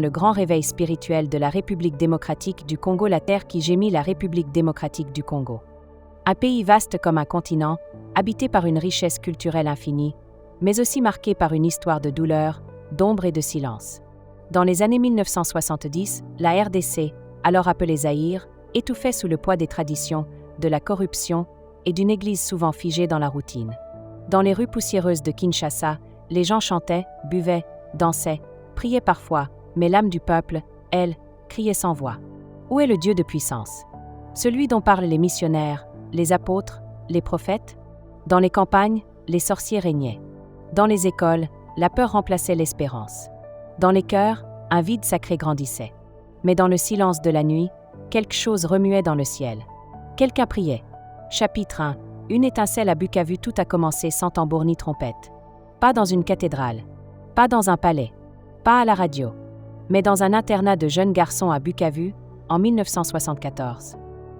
Le grand réveil spirituel de la République démocratique du Congo, la terre qui gémit, la République démocratique du Congo. Un pays vaste comme un continent, habité par une richesse culturelle infinie, mais aussi marqué par une histoire de douleur, d'ombre et de silence. Dans les années 1970, la RDC, alors appelée Zaïre, étouffait sous le poids des traditions, de la corruption et d'une église souvent figée dans la routine. Dans les rues poussiéreuses de Kinshasa, les gens chantaient, buvaient, dansaient, priaient parfois, mais l'âme du peuple, elle, criait sans voix. Où est le Dieu de puissance? Celui dont parlent les missionnaires, les apôtres, les prophètes? Dans les campagnes, les sorciers régnaient. Dans les écoles, la peur remplaçait l'espérance. Dans les cœurs, un vide sacré grandissait. Mais dans le silence de la nuit, quelque chose remuait dans le ciel. Quelqu'un priait. Chapitre 1. Une étincelle à Bukavu, tout a commencé sans tambour ni trompette. Pas dans une cathédrale. Pas dans un palais. Pas à la radio. Mais dans un internat de jeunes garçons à Bukavu, en 1974.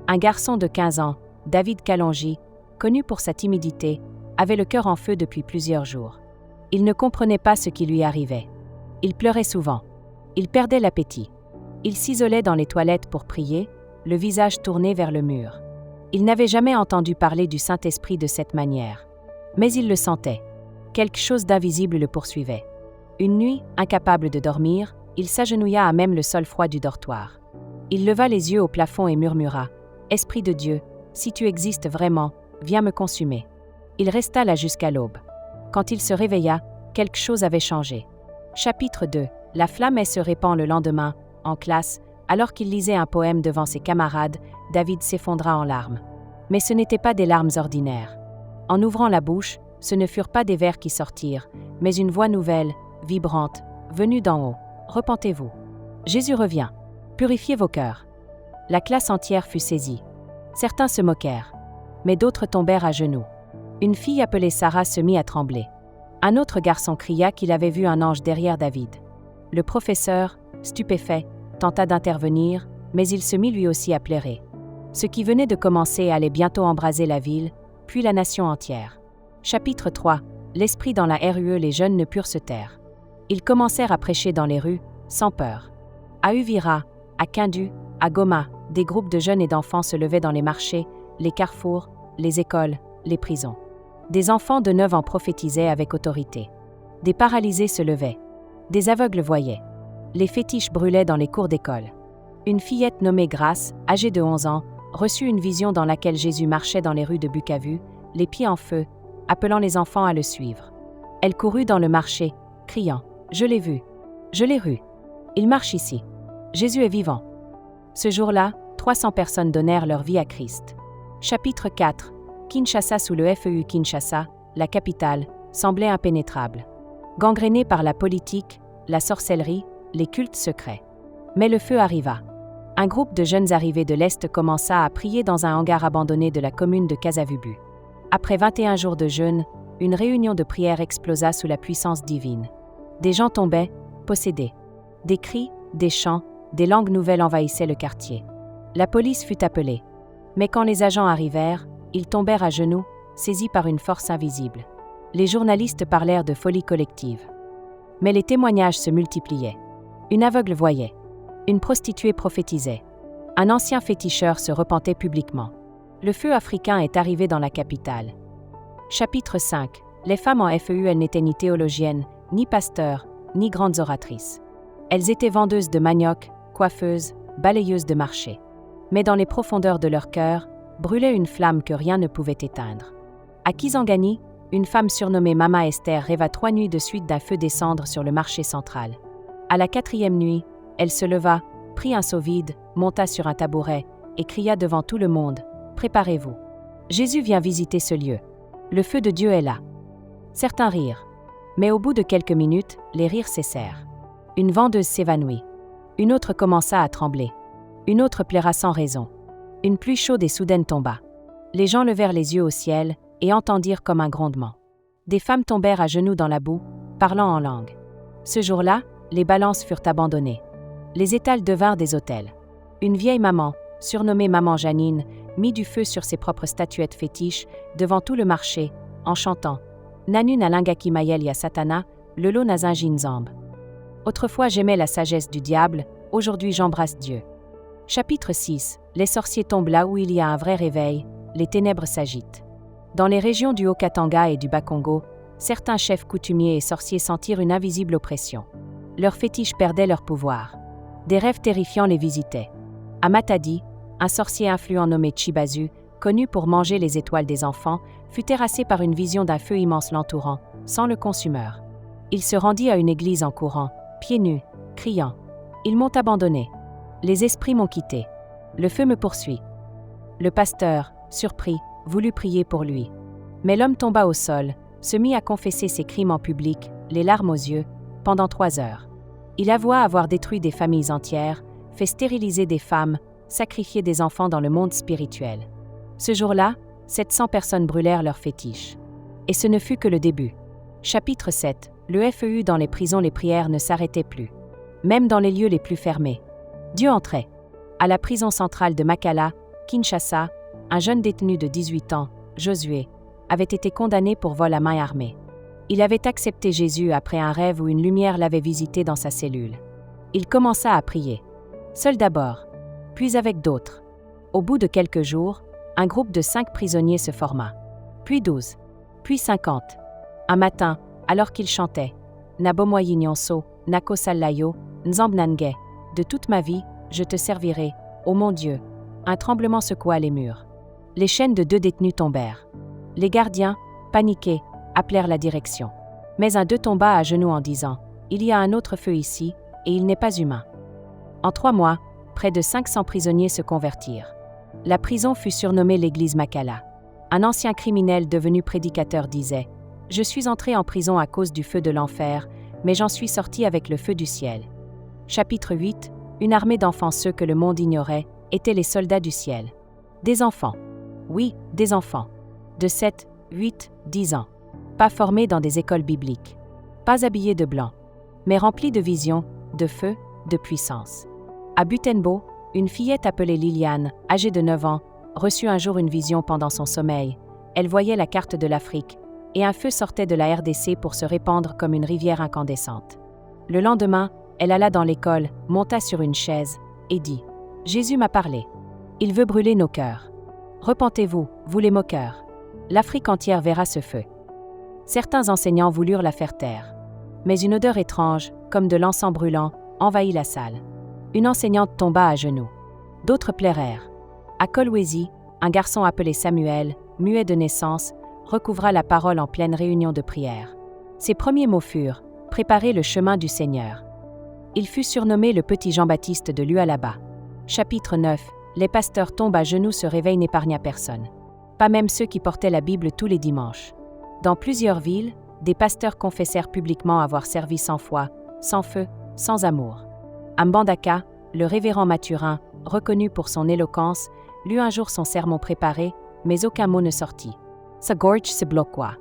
Un garçon de 15 ans, David Kalonji, connu pour sa timidité, avait le cœur en feu depuis plusieurs jours. Il ne comprenait pas ce qui lui arrivait. Il pleurait souvent. Il perdait l'appétit. Il s'isolait dans les toilettes pour prier, le visage tourné vers le mur. Il n'avait jamais entendu parler du Saint-Esprit de cette manière. Mais il le sentait. Quelque chose d'invisible le poursuivait. Une nuit, incapable de dormir, il s'agenouilla à même le sol froid du dortoir. Il leva les yeux au plafond et murmura « Esprit de Dieu, si tu existes vraiment, viens me consumer. » Il resta là jusqu'à l'aube. Quand il se réveilla, quelque chose avait changé. Chapitre 2. La flamme se répand le lendemain, en classe, alors qu'il lisait un poème devant ses camarades, David s'effondra en larmes. Mais ce n'étaient pas des larmes ordinaires. En ouvrant la bouche, ce ne furent pas des vers qui sortirent, mais une voix nouvelle, vibrante, venue d'en haut. Repentez-vous. Jésus revient. Purifiez vos cœurs. La classe entière fut saisie. Certains se moquèrent, mais d'autres tombèrent à genoux. Une fille appelée Sarah se mit à trembler. Un autre garçon cria qu'il avait vu un ange derrière David. Le professeur, stupéfait, tenta d'intervenir, mais il se mit lui aussi à pleurer. Ce qui venait de commencer allait bientôt embraser la ville, puis la nation entière. Chapitre 3. L'esprit dans la rue, les jeunes ne purent se taire. Ils commencèrent à prêcher dans les rues, sans peur. À Uvira, à Kindu, à Goma, des groupes de jeunes et d'enfants se levaient dans les marchés, les carrefours, les écoles, les prisons. Des enfants de 9 ans prophétisaient avec autorité. Des paralysés se levaient. Des aveugles voyaient. Les fétiches brûlaient dans les cours d'école. Une fillette nommée Grâce, âgée de 11 ans, reçut une vision dans laquelle Jésus marchait dans les rues de Bukavu, les pieds en feu, appelant les enfants à le suivre. Elle courut dans le marché, criant « Je l'ai vu, je l'ai vu. Il marche ici. Jésus est vivant. » Ce jour-là, 300 personnes donnèrent leur vie à Christ. Chapitre 4. Kinshasa. Sous le FEU, Kinshasa, la capitale, semblait impénétrable. Gangrénée par la politique, la sorcellerie, les cultes secrets. Mais le feu arriva. Un groupe de jeunes arrivés de l'Est commença à prier dans un hangar abandonné de la commune de Kasavubu. Après 21 jours de jeûne, une réunion de prière explosa sous la puissance divine. Des gens tombaient, possédés. Des cris, des chants, des langues nouvelles envahissaient le quartier. La police fut appelée. Mais quand les agents arrivèrent, ils tombèrent à genoux, saisis par une force invisible. Les journalistes parlèrent de folie collective. Mais les témoignages se multipliaient. Une aveugle voyait. Une prostituée prophétisait. Un ancien féticheur se repentait publiquement. Le feu africain est arrivé dans la capitale. Chapitre 5. Les femmes en FEU, elles n'étaient ni théologiennes, ni pasteurs, ni grandes oratrices. Elles étaient vendeuses de manioc, coiffeuses, balayeuses de marché. Mais dans les profondeurs de leur cœur, brûlait une flamme que rien ne pouvait éteindre. À Kisangani, une femme surnommée Mama Esther rêva 3 nuits de suite d'un feu descendre sur le marché central. À la 4e nuit, elle se leva, prit un seau vide, monta sur un tabouret et cria devant tout le monde « Préparez-vous. Jésus vient visiter ce lieu. Le feu de Dieu est là. » Certains rirent. Mais au bout de quelques minutes, les rires cessèrent. Une vendeuse s'évanouit. Une autre commença à trembler. Une autre pleura sans raison. Une pluie chaude et soudaine tomba. Les gens levèrent les yeux au ciel et entendirent comme un grondement. Des femmes tombèrent à genoux dans la boue, parlant en langue. Ce jour-là, les balances furent abandonnées. Les étals devinrent des autels. Une vieille maman, surnommée Maman Janine, mit du feu sur ses propres statuettes fétiches devant tout le marché, en chantant « Nanu na lingaki mayel ya satana, lelo na zinjin zamb ». Autrefois j'aimais la sagesse du diable, aujourd'hui j'embrasse Dieu. Chapitre 6. Les sorciers tombent là où il y a un vrai réveil, les ténèbres s'agitent. Dans les régions du Haut-Katanga et du Bas-Congo, certains chefs coutumiers et sorciers sentirent une invisible oppression. Leurs fétiches perdaient leur pouvoir. Des rêves terrifiants les visitaient. À Matadi, un sorcier influent nommé Chibazu, connu pour manger les étoiles des enfants, fut terrassé par une vision d'un feu immense l'entourant, sans le consumeur. Il se rendit à une église en courant, pieds nus, criant « Ils m'ont abandonné. Les esprits m'ont quitté. Le feu me poursuit. » Le pasteur, surpris, voulut prier pour lui. Mais l'homme tomba au sol, se mit à confesser ses crimes en public, les larmes aux yeux, pendant 3 heures. Il avoua avoir détruit des familles entières, fait stériliser des femmes, sacrifié des enfants dans le monde spirituel. Ce jour-là, 700 personnes brûlèrent leurs fétiches. Et ce ne fut que le début. Chapitre 7. Le FEU dans les prisons, les prières ne s'arrêtaient plus. Même dans les lieux les plus fermés. Dieu entrait. À la prison centrale de Makala, Kinshasa, un jeune détenu de 18 ans, Josué, avait été condamné pour vol à main armée. Il avait accepté Jésus après un rêve où une lumière l'avait visité dans sa cellule. Il commença à prier. Seul d'abord, puis avec d'autres. Au bout de quelques jours, un groupe de 5 prisonniers se forma. Puis 12. Puis 50. Un matin, alors qu'il chantait « Nabomoyi Nyonso, Nako Salayo, Nzambnange, de toute ma vie, je te servirai, ô mon Dieu », un tremblement secoua les murs. Les chaînes de 2 détenus tombèrent. Les gardiens, paniqués, appelèrent la direction. Mais un d'eux tomba à genoux en disant « Il y a un autre feu ici, et il n'est pas humain ». En 3 mois, près de 500 prisonniers se convertirent. La prison fut surnommée l'église Makala. Un ancien criminel devenu prédicateur disait « Je suis entré en prison à cause du feu de l'enfer, mais j'en suis sorti avec le feu du ciel. » Chapitre 8. Une armée d'enfants, ceux que le monde ignorait, étaient les soldats du ciel. Des enfants. Oui, des enfants. De 7, 8, 10 ans. Pas formés dans des écoles bibliques. Pas habillés de blanc. Mais remplis de vision, de feu, de puissance. À Butembo, une fillette appelée Liliane, âgée de 9 ans, reçut un jour une vision pendant son sommeil. Elle voyait la carte de l'Afrique, et un feu sortait de la RDC pour se répandre comme une rivière incandescente. Le lendemain, elle alla dans l'école, monta sur une chaise, et dit « Jésus m'a parlé. Il veut brûler nos cœurs. Repentez-vous, vous les moqueurs. L'Afrique entière verra ce feu. » Certains enseignants voulurent la faire taire. Mais une odeur étrange, comme de l'encens brûlant, envahit la salle. Une enseignante tomba à genoux. D'autres pleurèrent. À Kolwezi, un garçon appelé Samuel, muet de naissance, recouvra la parole en pleine réunion de prière. Ses premiers mots furent « Préparez le chemin du Seigneur ». Il fut surnommé le petit Jean-Baptiste de Lualaba. Chapitre 9. Les pasteurs tombent à genoux, se réveillent, n'épargna personne. Pas même ceux qui portaient la Bible tous les dimanches. Dans plusieurs villes, des pasteurs confessèrent publiquement avoir servi sans foi, sans feu, sans amour. À Mbandaka, le révérend Mathurin, reconnu pour son éloquence, lut un jour son sermon préparé, mais aucun mot ne sortit. Sa gorge se bloqua.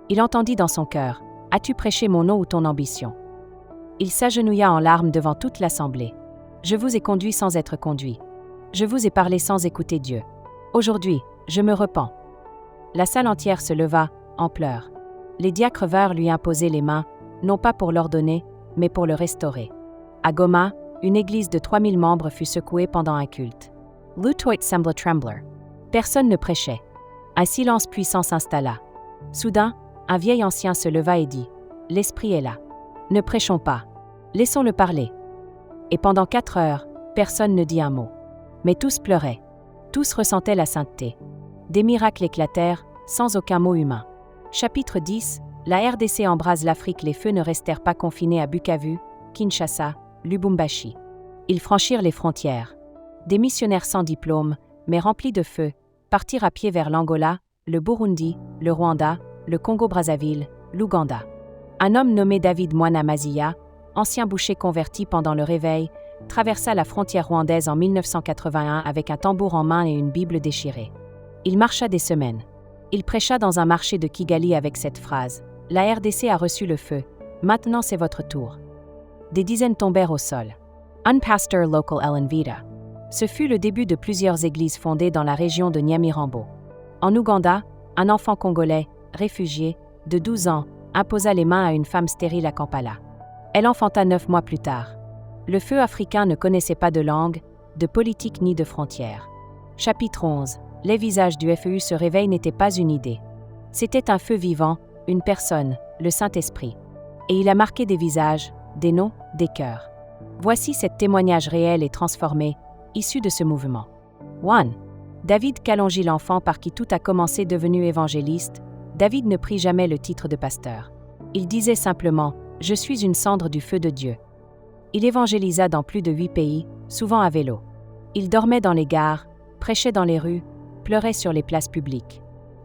Il entendit dans son cœur « As-tu prêché mon nom ou ton ambition ?» Il s'agenouilla en larmes devant toute l'assemblée. « Je vous ai conduit sans être conduit. Je vous ai parlé sans écouter Dieu. Aujourd'hui, je me repens. » La salle entière se leva, en pleurs. Les diacres vinrent lui imposer les mains, non pas pour l'ordonner, mais pour le restaurer. À Goma, une église de 3000 membres fut secouée pendant un culte. Lutoit semble trembler. Personne ne prêchait. Un silence puissant s'installa. Soudain, un vieil ancien se leva et dit « L'Esprit est là. Ne prêchons pas. Laissons-le parler. » Et pendant 4 heures, personne ne dit un mot. Mais tous pleuraient. Tous ressentaient la sainteté. Des miracles éclatèrent, sans aucun mot humain. Chapitre 10. La RDC embrase l'Afrique. Les feux ne restèrent pas confinés à Bukavu, Kinshasa, Lubumbashi. Ils franchirent les frontières. Des missionnaires sans diplôme, mais remplis de feu, partirent à pied vers l'Angola, le Burundi, le Rwanda, le Congo-Brazzaville, l'Ouganda. Un homme nommé David Mwana Maziya, ancien boucher converti pendant le réveil, traversa la frontière rwandaise en 1981 avec un tambour en main et une Bible déchirée. Il marcha des semaines. Il prêcha dans un marché de Kigali avec cette phrase « La RDC a reçu le feu, maintenant c'est votre tour ». Des dizaines tombèrent au sol. Un pasteur local Elenvita. Ce fut le début de plusieurs églises fondées dans la région de Nyamirambo. En Ouganda, un enfant congolais, réfugié, de 12 ans, imposa les mains à une femme stérile à Kampala. Elle enfanta 9 mois plus tard. Le feu africain ne connaissait pas de langue, de politique ni de frontières. Chapitre 11. Les visages du FEU se réveillent n'était pas une idée. C'était un feu vivant, une personne, le Saint-Esprit. Et il a marqué des visages, des noms, des cœurs. Voici cet témoignage réel et transformé, issu de ce mouvement. 1. David Kalonji, l'enfant par qui tout a commencé devenu évangéliste. David ne prit jamais le titre de pasteur. Il disait simplement « Je suis une cendre du feu de Dieu ». Il évangélisa dans plus de 8 pays, souvent à vélo. Il dormait dans les gares, prêchait dans les rues, pleurait sur les places publiques.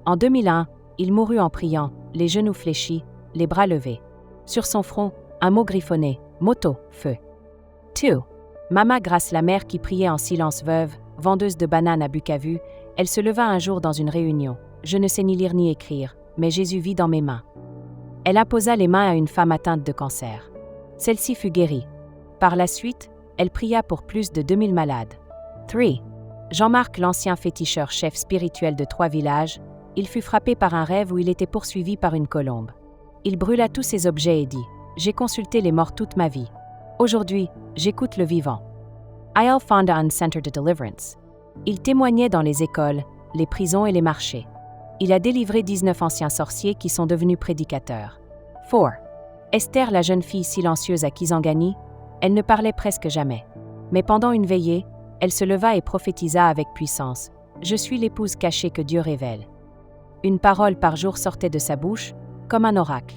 En 2001, il mourut en priant, les genoux fléchis, les bras levés. Sur son front, un mot griffonné, moto, feu. 2. Mama Grace, la mère qui priait en silence, veuve, vendeuse de bananes à Bukavu, elle se leva un jour dans une réunion. Je ne sais ni lire ni écrire, mais Jésus vit dans mes mains. Elle imposa les mains à une femme atteinte de cancer. Celle-ci fut guérie. Par la suite, elle pria pour plus de 2000 malades. 3. Jean-Marc, l'ancien féticheur chef spirituel de 3 villages, il fut frappé par un rêve où il était poursuivi par une colombe. Il brûla tous ses objets et dit « J'ai consulté les morts toute ma vie. Aujourd'hui, j'écoute le vivant. » Il fonda un Center de Deliverance. Il témoignait dans les écoles, les prisons et les marchés. Il a délivré 19 anciens sorciers qui sont devenus prédicateurs. 4. Esther, la jeune fille silencieuse à Kisangani, elle ne parlait presque jamais. Mais pendant une veillée, elle se leva et prophétisa avec puissance. « Je suis l'épouse cachée que Dieu révèle. » Une parole par jour sortait de sa bouche, comme un oracle.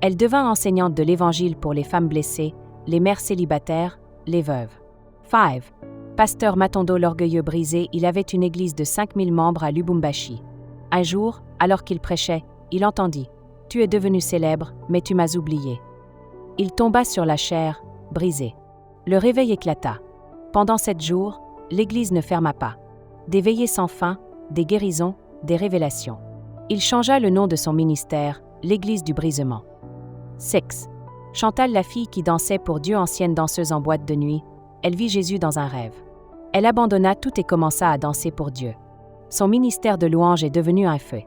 Elle devint enseignante de l'Évangile pour les femmes blessées, les mères célibataires, les veuves. 5. Pasteur Matondo, l'orgueilleux brisé, il avait une église de 5000 membres à Lubumbashi. Un jour, alors qu'il prêchait, il entendit « Tu es devenu célèbre, mais tu m'as oublié. » Il tomba sur la chair, brisé. Le réveil éclata. Pendant 7 jours, l'église ne ferma pas. Des veillées sans fin, des guérisons, des révélations. Il changea le nom de son ministère, l'église du brisement. 6. Chantal, la fille qui dansait pour Dieu, ancienne danseuse en boîte de nuit, elle vit Jésus dans un rêve. Elle abandonna tout et commença à danser pour Dieu. Son ministère de louange est devenu un feu.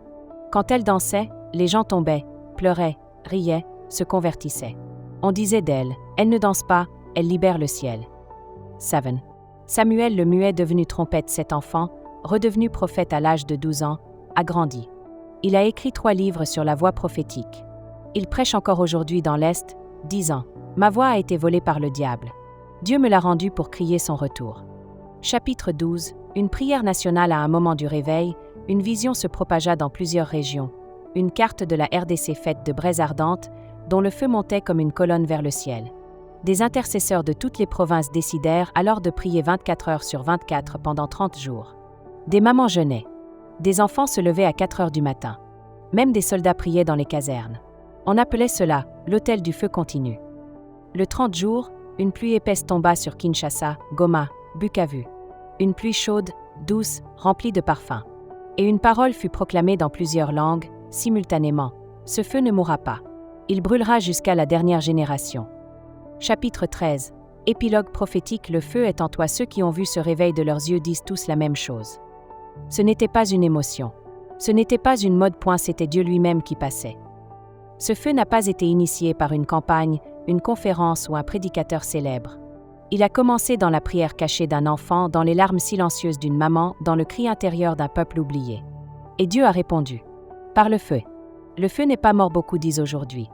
Quand elle dansait, les gens tombaient, pleuraient, riaient, se convertissaient. On disait d'elle, elle ne danse pas, elle libère le ciel. 7. Samuel le muet, devenu trompette, cet enfant, redevenu prophète à l'âge de 12 ans, a grandi. Il a écrit 3 livres sur la voix prophétique. Il prêche encore aujourd'hui dans l'Est, disant « Ma voix a été volée par le diable. Dieu me l'a rendue pour crier son retour. » Chapitre 12. Une prière nationale à un moment du réveil, une vision se propagea dans plusieurs régions. Une carte de la RDC faite de braises ardentes, dont le feu montait comme une colonne vers le ciel. Des intercesseurs de toutes les provinces décidèrent alors de prier 24 heures sur 24 pendant 30 jours. Des mamans jeûnaient. Des enfants se levaient à 4 heures du matin. Même des soldats priaient dans les casernes. On appelait cela « l'autel du feu continu ». Le 30 jours, une pluie épaisse tomba sur Kinshasa, Goma, Bukavu. Une pluie chaude, douce, remplie de parfums. Et une parole fut proclamée dans plusieurs langues, simultanément. Ce feu ne mourra pas. Il brûlera jusqu'à la dernière génération. Chapitre 13. Épilogue prophétique. Le feu est en toi. Ceux qui ont vu ce réveil de leurs yeux disent tous la même chose. Ce n'était pas une émotion. Ce n'était pas une mode. C'était Dieu lui-même qui passait. Ce feu n'a pas été initié par une campagne, une conférence ou un prédicateur célèbre. Il a commencé dans la prière cachée d'un enfant, dans les larmes silencieuses d'une maman, dans le cri intérieur d'un peuple oublié. Et Dieu a répondu. Par le feu. Le feu n'est pas mort, beaucoup disent aujourd'hui.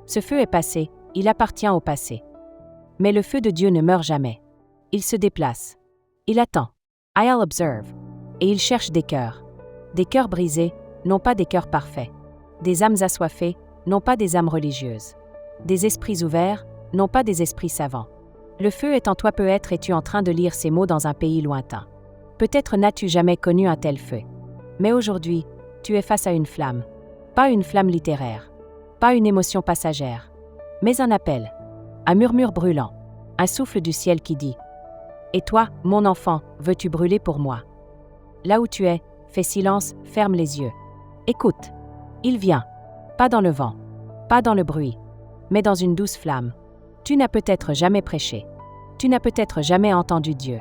Ce feu est passé, il appartient au passé. Mais le feu de Dieu ne meurt jamais. Il se déplace. Il attend. I'll observe. Et il cherche des cœurs. Des cœurs brisés, non pas des cœurs parfaits. Des âmes assoiffées, non pas des âmes religieuses. Des esprits ouverts, non pas des esprits savants. Le feu est en toi. Peut-être es-tu en train de lire ces mots dans un pays lointain. Peut-être n'as-tu jamais connu un tel feu. Mais aujourd'hui, tu es face à une flamme. Pas une flamme littéraire. Pas une émotion passagère. Mais un appel. Un murmure brûlant. Un souffle du ciel qui dit « Et toi, mon enfant, veux-tu brûler pour moi ?» Là où tu es, fais silence, ferme les yeux. Écoute. Il vient. Pas dans le vent. Pas dans le bruit. Mais dans une douce flamme. Tu n'as peut-être jamais prêché. Tu n'as peut-être jamais entendu Dieu.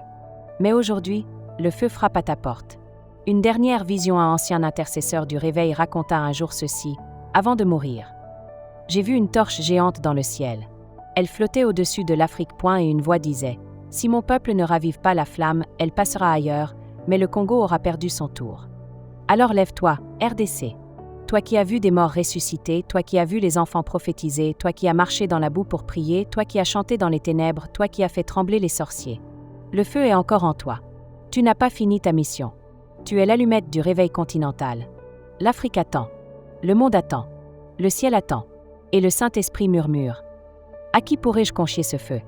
Mais aujourd'hui, le feu frappe à ta porte. Une dernière vision. Un ancien intercesseur du réveil raconta un jour ceci, avant de mourir. J'ai vu une torche géante dans le ciel. Elle flottait au-dessus de l'Afrique. Et une voix disait « Si mon peuple ne ravive pas la flamme, elle passera ailleurs, mais le Congo aura perdu son tour. Alors lève-toi, RDC. Toi qui as vu des morts ressuscités, toi qui as vu les enfants prophétiser, toi qui as marché dans la boue pour prier, toi qui as chanté dans les ténèbres, toi qui as fait trembler les sorciers. Le feu est encore en toi. Tu n'as pas fini ta mission. Tu es l'allumette du réveil continental. L'Afrique attend. Le monde attend. Le ciel attend. Et le Saint-Esprit murmure. À qui pourrais-je confier ce feu ?